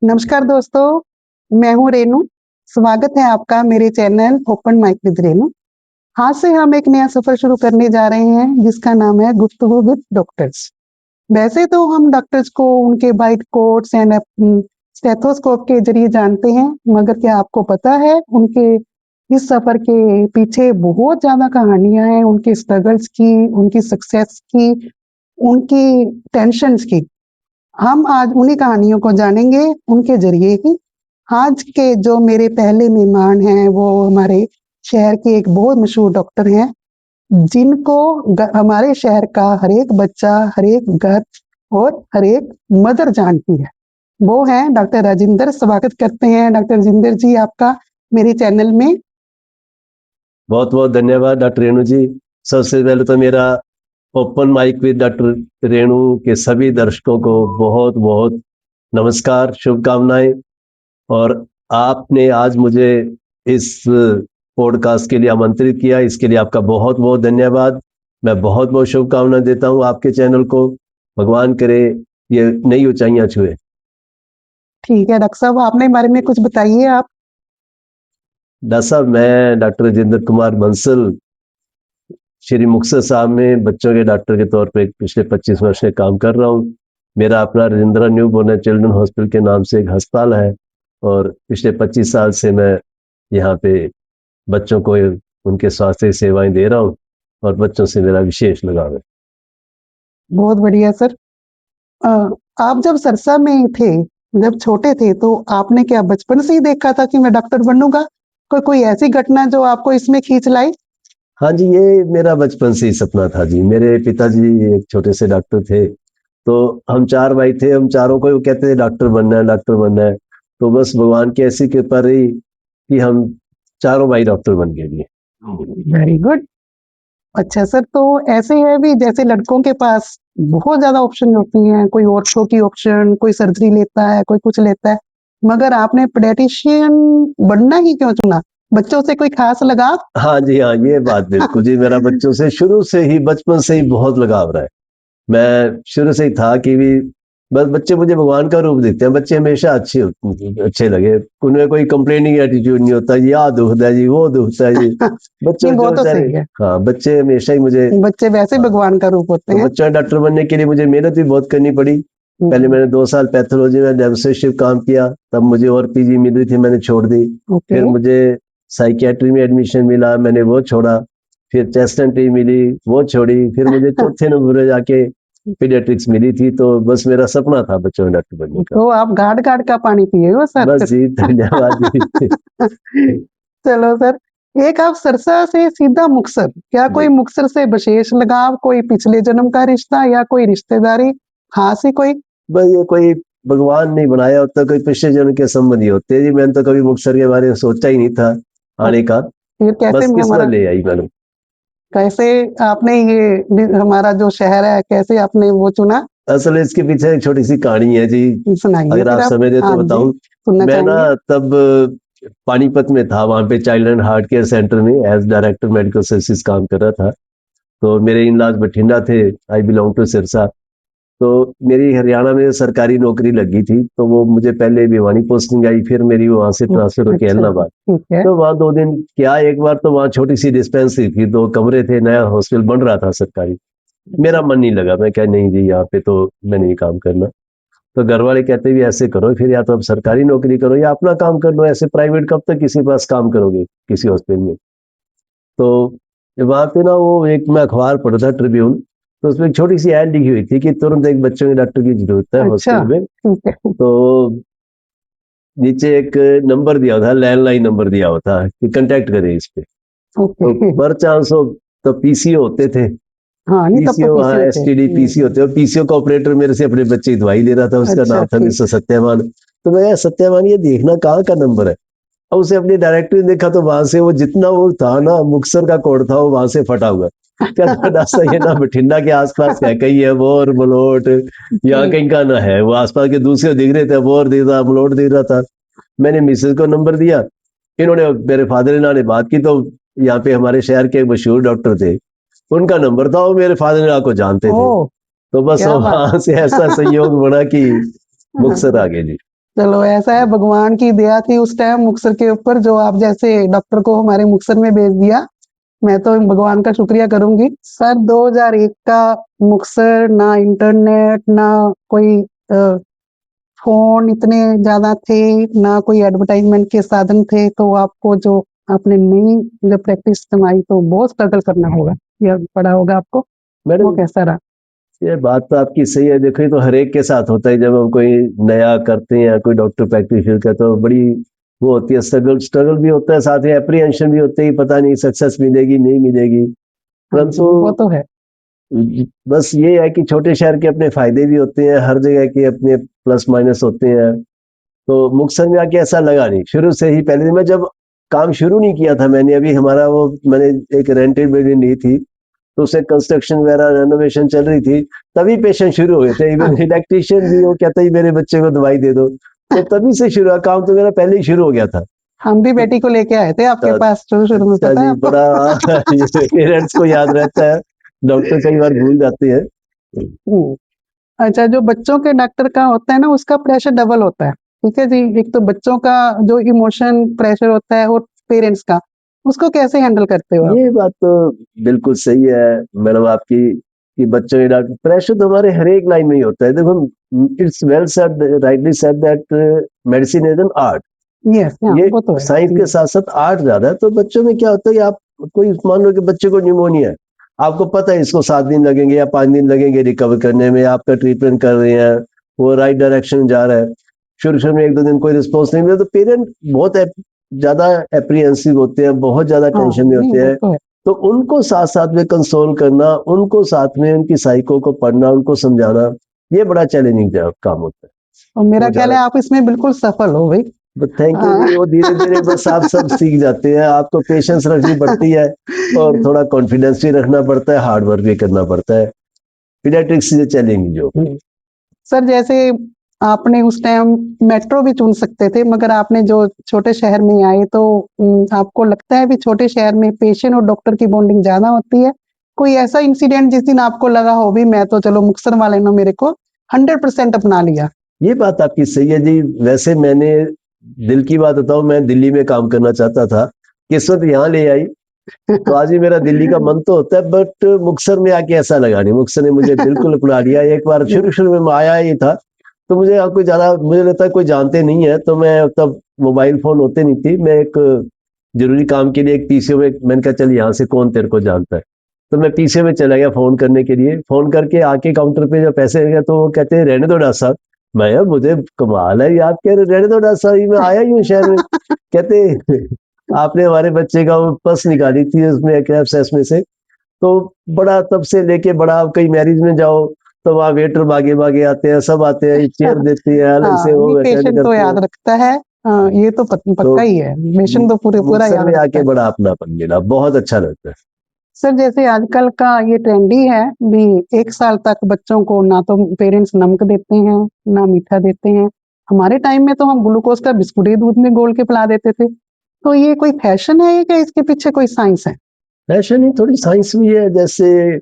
नमस्कार दोस्तों, मैं हूँ रेनू। स्वागत है आपका मेरे channel open mic with Renu. आज से हम एक नया सफर शुरू करने जा रहे हैं जिसका नाम है गुफ्तगू विद डॉक्टर्स। वैसे तो हम डॉक्टर्स को उनके बाइट कोट्स एंड स्टेथोस्कोप के जरिए जानते हैं, मगर क्या आपको पता है उनके इस सफर के पीछे बहुत ज्यादा कहानियां हैं, उनके स्ट्रगल्स की, उनकी सक्सेस की, उनकी टेंशन्स की। हम आज उन्हीं कहानियों को जानेंगे उनके जरिए ही। आज के जो मेरे पहले मेहमान हैं वो हमारे शहर के एक बहुत मशहूर डॉक्टर हैं, जिनको हमारे शहर का हर एक बच्चा, हर एक घर और हर एक मदर जानती है। वो हैं डॉक्टर राजिंदर। स्वागत करते हैं डॉक्टर राजिंदर जी आपका मेरे चैनल में। बहुत बहुत धन्यवाद डॉक्टर रेणु जी। सबसे पहले तो मेरा open mic with doctor Renu के सभी दर्शकों को बहुत बहुत नमस्कार, शुभकामनाएं। और आपने आज मुझे इस पॉडकास्ट के लिए आमंत्रित किया, इसके लिए आपका बहुत बहुत धन्यवाद। मैं बहुत बहुत शुभकामनाएं देता हूं आपके चैनल को। भगवान करे ये नई ऊंचाइयां छुए। ठीक है डॉक्टर साहब, आपने बारे में कुछ बताइए आप। डॉक्टर साहब, मैं डॉक्टर राजेंद्र कुमार बंसल श्री मुक्तसर साहब में बच्चों के डॉक्टर के तौर पे पिछले 25 वर्ष से काम कर रहा हूँ। मेरा अपना Rajendra newborn children hospital के नाम से एक अस्पताल है और पिछले 25 साल से मैं यहाँ पे बच्चों को उनके स्वास्थ्य सेवाएं दे रहा हूँ और बच्चों से मेरा विशेष लगाव है। बहुत बढ़िया सर। आप जब सरसा में थे, जब छोटे थे, तो आपने क्या बचपन से ही देखा था कि मैं डॉक्टर बनूंगा? कोई ऐसी घटना जो आपको इसमें खींच लाई? हाँ जी, ये मेरा बचपन से ही सपना था जी। मेरे पिताजी एक छोटे से डॉक्टर थे, तो हम 4 भाई थे। हम चारों को कहते थे डॉक्टर बनना है, डॉक्टर बनना है। तो बस भगवान की ऐसी कृपा रही कि हम चारों भाई डॉक्टर बन गए जी। Very good. अच्छा सर, तो ऐसे है भी जैसे लड़कों के पास बहुत ज्यादा ऑप्शन होती हैं, कोई ऑर्थो की ऑप्शन, कोई सर्जरी लेता है, कोई कुछ लेता है, मगर आपने पेडियाट्रिशियन बनना ही क्यों चुना? बच्चों से कोई खास लगाव? हाँ जी, हाँ, ये बात बिल्कुल जी। मेरा बच्चों से शुरू से ही, बचपन से ही बहुत लगाव रहा है। मैं शुरू से ही था कि भी बस बच्चे मुझे भगवान का रूप दिखते हैं। बच्चे हमेशा अच्छे लगे। उनमें कोई कंप्लेनिंग एटीट्यूड नहीं होता, या दुखता है जी, वो दुखता है जी। बच्चे नहीं, वो जो तो बेचारे, सही है। हाँ, बच्चे हमेशा ही मुझे, बच्चे वैसे हाँ, भगवान का रूप होते तो हैं। बच्चा डॉक्टर बनने के लिए मुझे मेहनत भी बहुत करनी पड़ी। पहले मैंने 2 साल पैथोलॉजी में डेमोन्स्ट्रेटिव काम किया, तब मुझे और पीजी मिल रही थी, मैंने छोड़ दी। ओके। फिर मुझे साइकियाट्री में एडमिशन मिला, मैंने वो छोड़ा। फिर चेस्ट एंड ट्री मिली, वो छोड़ी। फिर मुझे चौथे नंबर में जाके पीडियाट्रिक्स मिली थी। तो बस मेरा सपना था बच्चों में डॉक्टर बनने का। तो आप गाड़ गाड़ का पानी पिए हो सर? बस जी, धन्यवाद जी। चलो सर, एक आप सरसा से सीधा मुक्तसर, क्या कोई जी। मुक्तसर से विशेष लगाव, कोई पिछले जन्म का रिश्ता या कोई रिश्तेदारी खास ही कोई? बस ये कोई भगवान नहीं बनाया होता, कोई पिछले जन्म के संबंध ही होते जी। मैंने तो कभी मुक्तसर के बारे में सोचा ही नहीं था आने का। फिर कैसे बस किस्मत हमारा, ले आई मैंने। कैसे आपने ये हमारा जो शहर है, कैसे आपने वो चुना? असल में इसके पीछे एक छोटी सी कहानी है जी, सुनाइए अगर फिर आप आप। समय दे हाँ तो जी, बताऊं। सुनना मैं ना चाहेंगे। तब पानीपत में था, वहां पे child and heart care centre में एज डायरेक्टर मेडिकल सर्विसेज काम कर रहा था। तो मेरे इन लॉज बठिंडा थे, आई बिलोंग टू सिरसा। तो मेरी हरियाणा में सरकारी नौकरी लगी थी, तो वो मुझे पहले भिवानी पोस्टिंग आई, फिर मेरी वहां से ट्रांसफर होकर अच्छा, एलनाबाद। ठीक है। तो वहां 2 दिन क्या, एक बार तो वहां छोटी सी डिस्पेंसरी थी, 2 कमरे थे, नया हॉस्पिटल बन रहा था सरकारी। मेरा मन नहीं लगा, मैं क्या, नहीं जी, यहाँ पे तो मैं नहीं काम करना। तो घर वाले कहते भी ऐसे करो, फिर या तो अब सरकारी नौकरी करो या अपना काम कर लो, ऐसे प्राइवेट कब तक किसी पास काम करोगे किसी हॉस्पिटल में। तो वहां पे ना, वो एक मैं अखबार पढ़ा था, ट्रिब्यून। तो उसमें एक छोटी सी ऐड लिखी हुई थी कि तुरंत एक बच्चों के डॉक्टर की जरूरत है अच्छा, हॉस्पिटल में। ठीक है। तो नीचे एक नंबर दिया हुआ था, लैंडलाइन नंबर दिया हुआ था कि कांटेक्ट करें इस पे। तो ओके। पर चांस हो तो पीसीओ होते थे, हाँ, नहीं तब तो पीसीओ, हाँ, पीसीओ थे। एसटीडी पीसीओ होते, और पीसीओ का ऑपरेटर मेरे से अपने बच्चे की दवाई ले रहा था। उसका अच्छा, नाम था ठीक। मिस्टर सत्यवान। तो मैं कहा, सत्यवान, ये देखना कहाँ का नंबर है। और उसे अपनी डायरेक्टरी देखा तो वहां से वो जितना वो था ना, मुक्तसर का कोड था, वो वहां से फटा हुआ। कहता दासा ये ना बठिंडा के आसपास है, कहीं है वो और मलोट, यहाँ कहीं का ना है। वो आसपास के दूसरे दिख रहे थे, वो और दिख रहा, मलोट दिख रहा था। मैंने मिसेज को नंबर दिया, इन्होंने, मेरे फादर इन लॉ ने बात की। तो यहाँ पे हमारे शहर के एक मशहूर डॉक्टर थे, उनका नंबर था, वो मेरे फादर इन लॉ को जानते थे। ओह, तो बस क्या बात। वहां से ऐसा संयोग बना कि मुक्तसर आ गए जी। चलो ऐसा है, भगवान की दया थी उस टाइम मुक्तसर के ऊपर, जो आप जैसे डॉक्टर को हमारे मुक्तसर में भेज दिया। मैं तो भगवान का शुक्रिया करूंगी। सर 2001 का मुक्तसर, ना इंटरनेट, ना कोई फोन इतने ज्यादा थे, ना कोई एडवर्टाइजमेंट के साधन थे, तो आपको जो आपने नई जब प्रैक्टिस कमाई तो बहुत स्ट्रगल करना होगा या पड़ा होगा आपको, वो मैडम कैसा रहा? ये बात तो आपकी सही है। देखो ये तो हर एक के साथ होता है, जब हम कोई नया करते हैं या कोई डॉक्टर प्रैक्टिस शुरू करते तो बड़ी वो होती है, स्ट्रगल स्ट्रगल भी होता है, साथ में एप्रीहेंशन भी होते है, पता नहीं सक्सेस मिलेगी नहीं मिलेगी। हाँ जी, परंतु वो तो है। बस ये है कि छोटे शहर के अपने फायदे भी होते हैं, हर जगह के अपने प्लस माइनस होते हैं। तो मुक्तसर में आके ऐसा लगा नहीं शुरू से ही। पहले मैं जब काम शुरू नहीं किया था मैंने, अभी हमारा वो मैंने एक रेंटेड बिल्डिंग ली थी, तो उसे कंस्ट्रक्शन वगैरह रेनोवेशन चल रही थी, तभी पेशेंट शुरू हुए थे। हाँ, इवन इलेक्ट्रिशियन भी वो कहता ही मेरे बच्चे को दवाई दे दो, तो तभी से शुरू हुआ काम, तो मेरा पहले ही शुरू हो गया था। हम भी बेटी को लेके आए थे आपके पास शुरू शुरू में, अच्छा पता है जी, आपको? बड़ा पेरेंट्स को याद रहता है, डॉक्टर कई बार भूल जाते हैं। हम्म। अच्छा, जो बच्चों के डॉक्टर का होता है ना, उसका प्रेशर डबल होता है। ठीक है जी, एक तो बच्चों का जो इमोशन प्रेशर होता है और पेरेंट्स का, उसको कैसे हैंडल करते हो आप? ये बात तो बिल्कुल सही है मैडम आपकी, कि बच्चों के डॉक्टर प्रेशर तो हमारे हर एक लाइन में ही होता है। देखो it's well said, rightly said that medicine is an art. Yes, हाँ, ये वो तो है। साइंस के साथ साथ आर्ट ज्यादा है। तो बच्चों में क्या होता है कि आप कोई मान लो कि बच्चे को न्यूमोनिया है, आपको पता है इसको 7 दिन लगेंगे या 5 दिन लगेंगे रिकवर करने में, आपका ट्रीटमेंट कर रहे हैं, वो राइट डायरेक्शन में जा रहा है, शुरू शुरू में 1-2 दिन कोई रिस्पॉन्स नहीं मिला, तो पेरेंट बहुत ज्यादा एप्रीहेंसिव होते हैं, बहुत ज्यादा हाँ, टेंशन में नहीं होते वो हैं। तो है। तो उनको साथ साथ में कंसोल करना, उनको साथ में उनकी साइको को पढ़ना, उनको समझाना, ये बड़ा चैलेंजिंग काम होता है। और मेरा वो ख्याल है ज्यादा, आप इसमें बिल्कुल सफल हो भाई। थैंक यू हाँ। जी। वो धीरे धीरे बस आप सब सीख जाते हैं, आपको पेशेंस रखनी पड़ती है और थोड़ा कॉन्फिडेंस भी रखना पड़ता है, हार्ड वर्क भी करना पड़ता है। पीडियाट्रिक्स से चैलेंजिंग जो। सर जैसे आपने उस टाइम मेट्रो भी चुन सकते थे, मगर आपने जो छोटे शहर में आए, तो आपको लगता है भी छोटे शहर में पेशेंट और डॉक्टर की बॉन्डिंग ज्यादा होती है? कोई ऐसा इंसिडेंट जिस दिन आपको लगा हो भी मैं तो चलो मुक्तसर वाले ने मेरे को 100% अपना लिया? ये बात आपकी सही है जी। वैसे मैंने दिल की बात बताऊं, मैं दिल्ली में काम करना चाहता था, किस्मत यहाँ ले आई। तो आज भी मेरा दिल्ली का मन तो होता है, बट मुक्तसर में आके ऐसा लगा नहीं, मुक्तसर ने मुझे बिल्कुल अपना लिया। एक बार शुरू शुरू में मैं आया ही था, तो मुझे कोई ज्यादा, मुझे लगता है कोई जानते नहीं है, तो मैं तब मोबाइल फोन होते नहीं थी, मैं एक जरूरी काम के लिए एक पीसीओ में, मैंने कहा चल यहाँ से कौन तेरे को जानता है, तो मैं पीसीओ में चला गया फोन करने के लिए। फोन करके आके काउंटर पे जब पैसे गए तो वो कहते हैं रहने दो डॉक्टर साहब। मैं यार मुझे कमाल है, याद कह रहे रहने दो डॉक्टर साहब, मैं आया ही हूँ शहर में। कहते आपने हमारे बच्चे का वो पर्स निकाली थी उसमें एक्सेस में से। तो बड़ा तब से लेके बड़ा, आप कहीं मैरिज में जाओ तो वहाँ वेटर भागे भागे आते हैं, सब आते हैं, चेयर देते हैं अलग से, हाँ, वो नहीं अटेंड पेशेंट तो करते याद हैं। रखता है। हाँ, ये तो तो पक्का ही है, पेशेंट तो पूरे पूरा मुक्तसर याद में रखता आके है। बड़ा अपनापन मिला, बहुत अच्छा लगता है। सर जैसे आजकल का ये ट्रेंड ही है भी, 1 साल तक बच्चों को ना तो पेरेंट्स नमक देते हैं ना मीठा देते हैं। हमारे टाइम में तो हम ग्लूकोज का बिस्कुट ही दूध में घोल के पिला देते थे। तो ये कोई फैशन है क्या, इसके पीछे कोई साइंस है? फैशन ही थोड़ी साइंस भी है। जैसे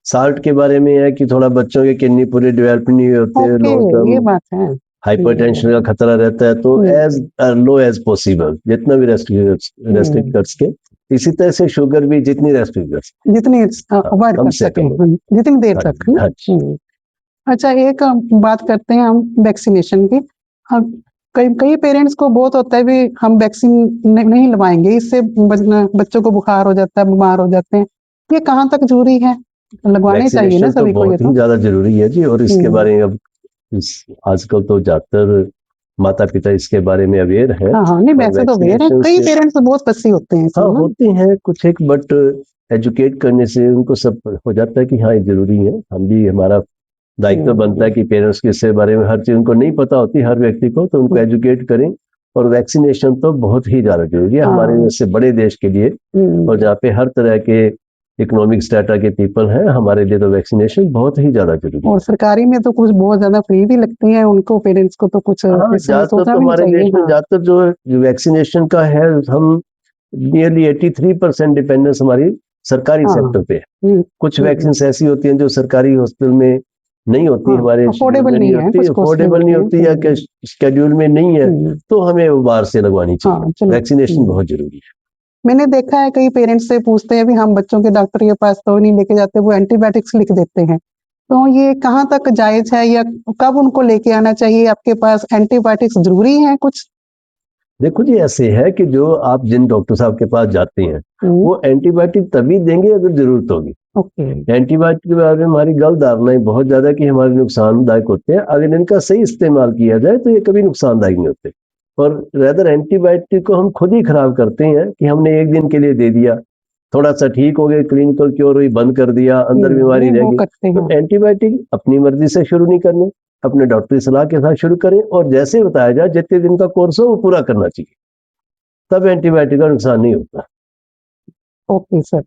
साल्ट के बारे में है कि थोड़ा बच्चों के किडनी पूरे डेवलप नहीं होते, ओके, लॉन्ग ये टर्म बात है। हाइपरटेंशन का खतरा रहता है, तो एज लो एज पॉसिबल जितना भी रेस्ट्रिक्ट कर सके। इसी तरह से शुगर भी जितनी रेस्ट्रिक्ट कर सके, जितनी अवॉइड कम कर से सके, कम। जितनी देर हाँ तक, है जी, ना? हाँ जी। अच्छा, एक बात करते हैं हम वैक्सीनेशन की। हम कई कई पेरेंट्स को बहुत होता है भी हम वैक्सीन नहीं लगवाएंगे, इससे बच्चों को बुखार हो जाता है, बीमार हो जाते हैं। ये कहाँ तक जरूरी है? लगवाने चाहिए ना वैक्सीनेशन तो सभी को ये बहुत ही तो। ज्यादा जरूरी है जी, और इसके हम्म, बारे में अब आजकल तो ज्यादातर माता पिता इसके बारे में अवेयर है। हाँ हाँ, नहीं और वैसे तो वेर है, वैक्सीनेशन कई से, पेरेंट्स बहुत पसी होते हैं हाँ इसमें ना। होते हैं कुछ एक, बट एजुकेट करने से उनको सब हो जाता है कि हाँ ये जरूरी है। हम भी, हमारा दायित्व बनता है हम्म, कि पेरेंट्स के इसके बारे में हर चीज उनको नहीं पता होती हर व्यक्ति को, तो उनको एजुकेट करें। और वैक्सीनेशन तो बहुत ही ज्यादा जरूरी है हमारे हाँ, जैसे बड़े देश के लिए, और जहाँ पे हर तरह के इकोनॉमिक स्टेटा के पीपल हैं, हमारे लिए तो वैक्सीनेशन बहुत ही ज्यादा जरूरी है। और सरकारी में तो कुछ बहुत ज्यादा फ्री भी लगती है उनको, पेरेंट्स को तो कुछ हाँ, इसमें ज्यादातर सोचना तो भी नहीं हमारे चाहिए। देश में हाँ, ज्यादातर जो वैक्सीनेशन का है, हम नियरली 83% डिपेंडेंस हमारी सरकारी हाँ, सेक्टर पे है। कुछ हम्म, वैक्सीन ऐसी होती हैं जो सरकारी हॉस्पिटल में नहीं होती, हाँ, हमारे शेड्यूल अफोर्डेबल में नहीं नहीं है, होती, कुछ कॉस्टली अफोर्डेबल नहीं होती होती या है। शेड्यूल में नहीं है, तो हमें वो बाहर से लगवानी चाहिए। हाँ, चलो। वैक्सीनेशन बहुत जरूरी है। मैंने देखा है कई पेरेंट्स से पूछते हैं भी हम बच्चों के डॉक्टर के पास तो नहीं लेके जाते, वो एंटीबायोटिक्स लिख देते हैं, तो ये कहाँ तक जायज है या कब उनको लेके आना चाहिए आपके पास? एंटीबायोटिक्स जरूरी है कुछ? देखो जी, ऐसे है कि जो आप जिन डॉक्टर साहब के पास जाते हैं वो एंटीबायोटिक तभी देंगे अगर जरूरत होगी। ओके। एंटीबायोटिक के बारे में हमारी गलत धारणाएं बहुत ज्यादा कि हमारे नुकसानदायक होते हैं, अगर इनका सही इस्तेमाल किया जाए तो ये कभी नुकसानदायक नहीं होते। और रेदर एंटीबायोटिक को हम खुद ही खराब करते हैं कि हमने एक दिन के लिए दे दिया, थोड़ा सा ठीक हो गए, क्लिनिकल क्योर हुई, बंद कर दिया, अंदर बीमारी नहीं, रह वो गई। करते तो हैं। एंटीबायोटिक अपनी मर्जी से शुरू नहीं करने, अपने डॉक्टरी सलाह के साथ शुरू करें, और जैसे बताया जाए जितने दिन का कोर्स हो वो पूरा करना चाहिए, तब एंटीबायोटिक का नुकसान नहीं होता। Okay sir.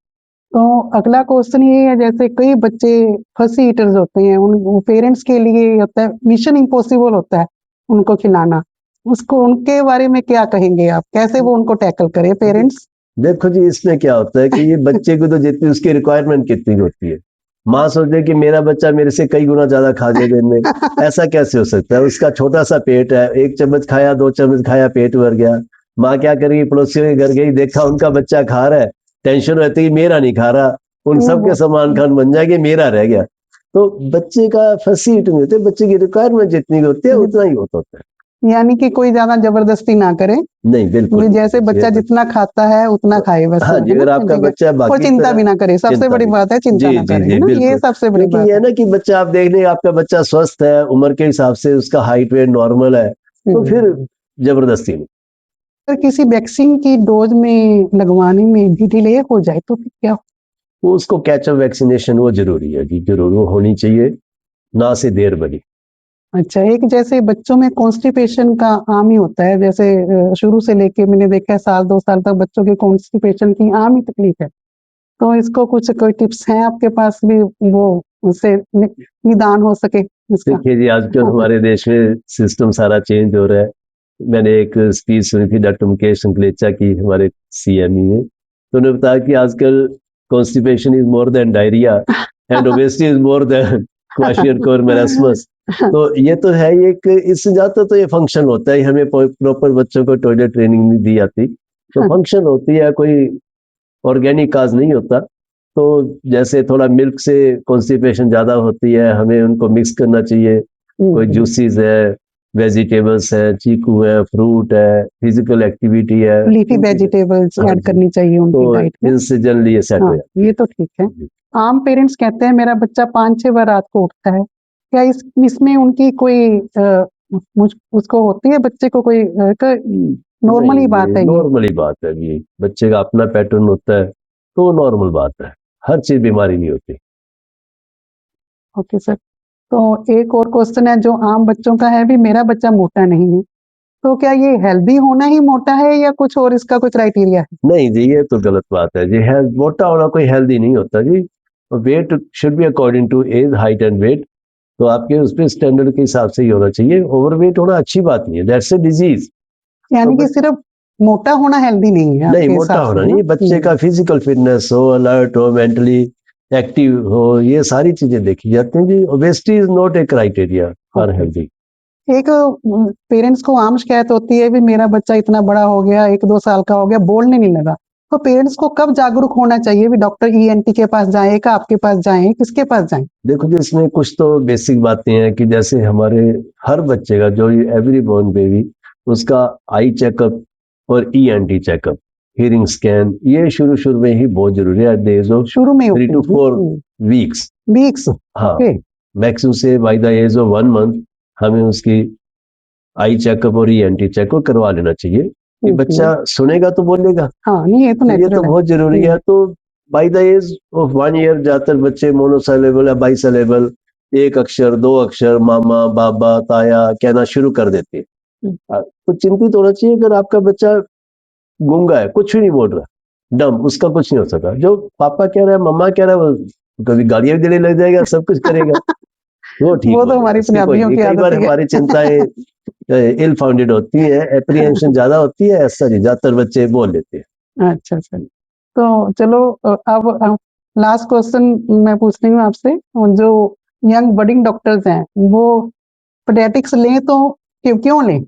तो अगला क्वेश्चन ये है, जैसे कई बच्चे फसी ईटर्स होते हैं, उन पेरेंट्स के लिए होता है मिशन इम्पॉसिबल होता है उनको खिलाना, उसको उनके बारे में क्या कहेंगे आप? कैसे वो उनको टैकल करें पेरेंट्स? देखो जी, इसमें क्या होता है कि ये बच्चे को तो जितनी उसकी रिक्वायरमेंट कितनी होती है, माँ सोचते कि मेरा बच्चा मेरे से कई गुना ज्यादा खा जाए दिन में, ऐसा कैसे हो सकता है? उसका छोटा सा पेट है, 1 चम्मच खाया, 2 चम्मच खाया, पेट भर गया। माँ क्या करेगी, पड़ोसियों के घर गई, देखा उनका बच्चा खा रहा है, टेंशन रहती है मेरा नहीं खा रहा, उन सबके समान खान बन जाएगी, मेरा रह गया। तो बच्चे का फैसिलिटी नहीं होती, बच्चे की रिक्वायरमेंट जितनी होती है उतना ही होता है। यानी कि कोई ज्यादा जबरदस्ती ना करे, नहीं, बिल्कुल भी नहीं जैसे करनी बच्चा चाहिए। जितना खाता है उतना खाए बस, हाँ जी, है ना? अगर आपका ठीक है। बच्चा और बाकी चिंता तरह भी ना करे, सबसे चिंता बड़ी नहीं, बात है चिंता जी ना जी करे, जी है ना? ये बिल्कुल, सबसे बड़ी क्योंकि बात ये है है। ना कि बच्चा आप देख लें, आपका बच्चा स्वस्थ है, उम्र के हिसाब से उसका हाइट वेट नॉर्मल है, तो फिर जबरदस्ती नहीं। अगर किसी वैक्सीन की डोज में लगवाने में भी डिले हो जाए तो फिर क्या? वो उसको कैचअप वैक्सीनेशन वो जरूरी है जी, जरूर वो होनी चाहिए, ना से देर बनी। अच्छा, एक जैसे बच्चों में कॉन्स्टिपेशन का आम ही होता है, जैसे शुरू से लेके मैंने देखा है 1-2 साल तक बच्चों के कॉन्स्टिपेशन की आम ही तकलीफ है, तो इसको कुछ कोई टिप्स हैं आपके पास भी, वो उससे निदान हो सके इसका? देखिए जी, आजकल हमारे देश में सिस्टम सारा चेंज हो रहा है। मैंने एक स्पीच सुनी थी डॉक्टर मुकेश संकलेचा की, हमारे सीएमई में, तो उन्होंने बताया कि आजकल constipation is more than diarrhoea and obesity is more than kwashiorkor marasmus. तो ये तो है ही, एक इससे ज्यादा तो ये फंक्शन होता है, हमें प्रॉपर बच्चों को टॉयलेट ट्रेनिंग नहीं दी जाती, तो फंक्शन होती है, कोई ऑर्गेनिक काज नहीं होता। तो जैसे थोड़ा मिल्क से कॉन्स्टिपेशन ज्यादा होती है, हमें उनको मिक्स करना चाहिए, कोई जूसीज है, वेजिटेबल्स है, चीकू है, फ्रूट है, फिजिकल एक्टिविटी है, लीफी वेजिटेबल्स हाँ ऐड जी, करनी चाहिए उनकी तो डाइट में। इनसे जनरली ये सेट हो हाँ, जाता है। ये तो ठीक है। जी। आम पेरेंट्स कहते हैं मेरा बच्चा 5-6 बार रात को उठता है, क्या इसमें उनकी कोई उसको होती है बच्चे को कोई नॉर्मल ही नहीं, बात ये है ये? नॉर्मल ही बात है जी, बच्चे का अपना पैटर्न होता है, तो नॉर्मल बात है, हर चीज बीमारी नहीं होती। Okay sir. तो एक और क्वेश्चन है जो आम बच्चों का है, भी मेरा बच्चा मोटा नहीं है, तो क्या ये हेल्दी होना ही मोटा है या कुछ और इसका कोई क्राइटेरिया है? नहीं जी, ये तो गलत बात है जी, मोटा होना कोई हेल्दी नहीं होता जी। Weight should be according to age, height and weight, तो आपके उस पे स्टैंडर्ड के हिसाब से ही होना चाहिए। ओवरवेट होना अच्छी बात नहीं है, दैट्स ए डिजीज। यानी तो कि सिर्फ मोटा होना हेल्दी नहीं है नहीं, आपके मोटा हिसाब से, होना है ना? नहीं, बच्चे का फिजिकल फिटनेस हो, अलर्ट हो, मेंटली एक्टिव हो, ये सारी चीजें देखी जाती हैं जी। Obesity is not a criteria for okay. Healthy. एक पेरेंट्स को आम शिकायत होती है भी मेरा बच्चा इतना बड़ा हो गया, 1-2 साल का हो गया, बोलने नहीं लगा, तो पेरेंट्स को कब जागरूक होना चाहिए भी डॉक्टर ईएनटी के पास जाएं, का आपके पास जाएं, किसके पास जाएं? देखो जी, इसमें कुछ तो बेसिक बातें हैं कि जैसे हमारे हर बच्चे का, जो एवरी बॉर्न बेबी, उसका आई चेकअप और ईएनटी चेकअप, हियरिंग स्कैन, ये शुरू शुरू में ही बहुत जरूरी है, एट द एज ऑफ शुरू में 3 to 4 वीक्स। वीक्स? हाँ, ओके। मैक्सिमम से by the age of 1 month हमें उसकी आई चेकअप और ईएनटी चेकअप करवा लेना चाहिए, कि बच्चा सुनेगा तो बोलेगा, हाँ, नहीं ये तो तो ये तो नेचुरल है। बहुत जरूरी है। तो by the age of 1 year ज्यादातर बच्चे मोनोसिलेबल या बाइसिलेबल, एक अक्षर, दो अक्षर, मामा, बाबा, ताया कहना शुरू कर देते हैं। तो चिंतित होना चाहिए अगर आपका बच्चा गूंगा है, कुछ भी नहीं बोल रहा, डम, उसका कुछ नहीं हो सकता, जो पापा कह रहा है, मम्मा कह रहा है, वो कभी गालियां भी देने लग जाएगा, सब कुछ करेगा, वो ठीक वो हो तो जाएगा, हमारी इसकी कोई पंजाबियों नहीं। की कई आदत बार ही है। हमारी चिंताएं इल फाउंडेड होती है, एप्रीहेंशन ज्यादा होती है, ऐसा नहीं, ज्यादातर बच्चे बोल लेते हैं। अच्छा सर। तो चलो अब लास्ट क्वेश्चन मैं पूछ रही हूँ आपसे, जो यंग बडिंग डॉक्टर्स हैं वो पेडियाट्रिक्स लें तो क्यों लें?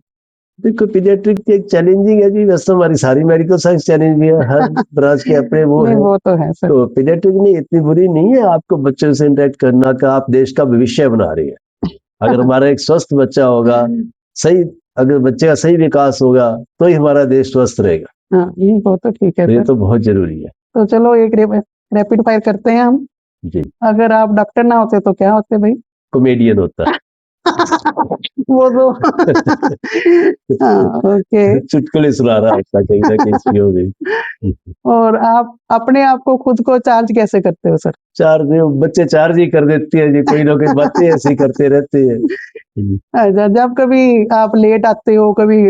देखो पीडियाट्रिक एक चैलेंजिंग है जी, वैसे हमारी सारी मेडिकल साइंस चैलेंजिंग है, हर ब्रांच के अपने वो नहीं है। वो तो है सर। तो पीडियाट्रिक नहीं इतनी बुरी नहीं है, आपको बच्चों से इंटरेक्ट करना का, आप देश का भविष्य बना रही है। अगर हमारा एक स्वस्थ बच्चा होगा, सही अगर बच्चे का सही विकास होगा तो ही हमारा देश स्वस्थ रहेगा। हाँ ये वो तो ठीक है तो ये सर। तो बहुत जरूरी है तो चलो एक रैपिड फायर करते हैं हम। जी। अगर आप डॉक्टर ना होते तो क्या होते भाई? कॉमेडियन होता वो तो हाँ ओके। चुटकुले सुना रहा होता कहीं ना कहीं सीओ में। और आप अपने आप को खुद को चार्ज कैसे करते हो सर? चार्ज बच्चे चार्ज ही कर देते हैं जी, कोई ना कोई बातें ऐसी करते रहते हैं। अच्छा, जब कभी आप लेट आते हो, कभी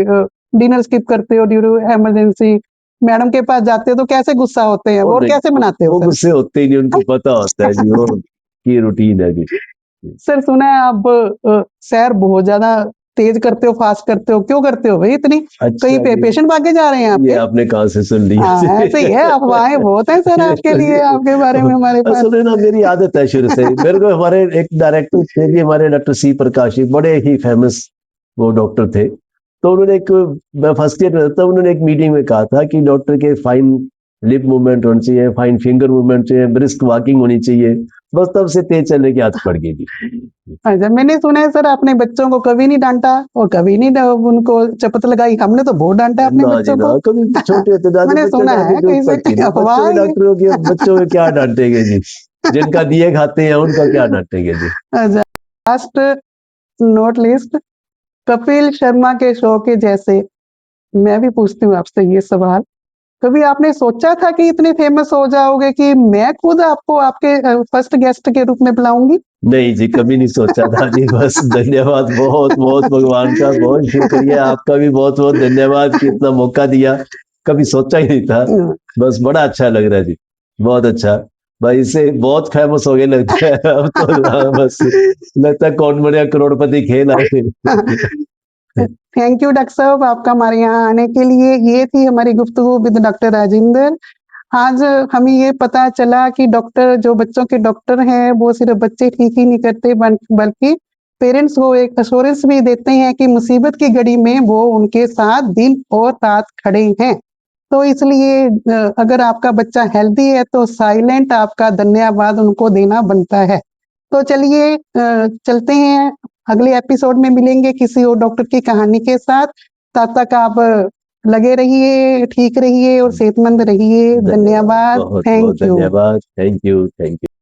डिनर स्किप करते हो ड्यू टू इमरजेंसी, मैडम के पास जाते हो तो कैसे गुस्सा होते हैं वो और नहीं, कैसे मनाते हो वो सर? गुस्से होते ही नहीं, उनको पता होता है जी, वो की रूटीन है जी। सर सुना है आप सैर बहुत ज्यादा तेज करते हो, फास्ट करते हो, क्यों करते हो भाई इतनी? अच्छा कहीं पे जी, पेशेंट भागे जा रहे हैं ये आपके? आपने कहाँ से सुन लिया? हाँ ऐसे ही है, अफवाहें बहुत हैं सर आपके लिए, आपके बारे में हमारे पास। असल में ना मेरी आदत है शुरू से, मेरे को हमारे एक डायरेक्टर थे जी, हमारे डॉक्टर सी प्रकाश जी, बड़े ही फेमस वो डॉक्टर थे। तो उन्होंने एक, मैं फर्स्ट ईयर में था, उन्होंने एक मीटिंग में कहा था कि डॉक्टर के फाइन लिप मूवमेंट होनी चाहिए, फाइन फिंगर मूवमेंट चाहिए, ब्रिस्क वॉकिंग होनी चाहिए। बस तब से तेज चलने की आदत पड़ गई जी। अच्छा, मैंने सुना है सर आपने बच्चों को कभी नहीं डांटा और कभी नहीं उनको चपत लगाई। हमने तो बहुत डांटा है अपने ना जी बच्चों ना, को। कभी छोटे होते दादे मैंने बच्चे सुना डांटने है की कहीं जरूरत से नहीं, बच्चों अफवाह के है ये। डॉक्टरों के बच्चों को क्या डांटेंगे जी, जिनका दिए खाते हैं उनका क्या डांटेंगे जी। अच्छा, last not least, Kapil Sharma के शो के जैसे मैं भी पूछती हूँ आपसे ये सवाल, कभी आपने सोचा था कि इतने फेमस हो जाओगे कि मैं खुद आपको आपके फर्स्ट गेस्ट के रूप में बुलाऊंगी? नहीं जी, कभी नहीं सोचा था जी, बस धन्यवाद, बहुत बहुत भगवान का बहुत शुक्रिया, आपका भी बहुत बहुत धन्यवाद कि इतना मौका दिया, कभी सोचा ही नहीं था। बस बड़ा अच्छा लग रहा है जी, बहुत अच्छा। भाई इससे बहुत फेमस हो गए लगता है अब तो, हाँ, बस लगता है कौन बनेगा करोड़पति खेल आए। थैंक यू डॉक्टर साहब आपका हमारे यहाँ आने के लिए। ये थी हमारी गुफ्तगू विद डॉक्टर राजेंद्र। आज हमें ये पता चला कि डॉक्टर जो बच्चों के डॉक्टर हैं वो सिर्फ बच्चे ठीक ही नहीं करते बल्कि पेरेंट्स को एक अश्योरेंस भी देते हैं कि मुसीबत की घड़ी में वो उनके साथ दिन और रात खड़े हैं। तो इसलिए अगर आपका बच्चा हेल्दी है तो साइलेंट आपका धन्यवाद उनको देना बनता है। तो चलिए चलते हैं, अगले एपिसोड में मिलेंगे किसी और डॉक्टर की कहानी के साथ। तब तक आप लगे रहिए, ठीक रहिए और सेहतमंद रहिए। धन्यवाद, बहुत बहुत थैंक यू। धन्यवाद, थैंक यू, थैंक यू।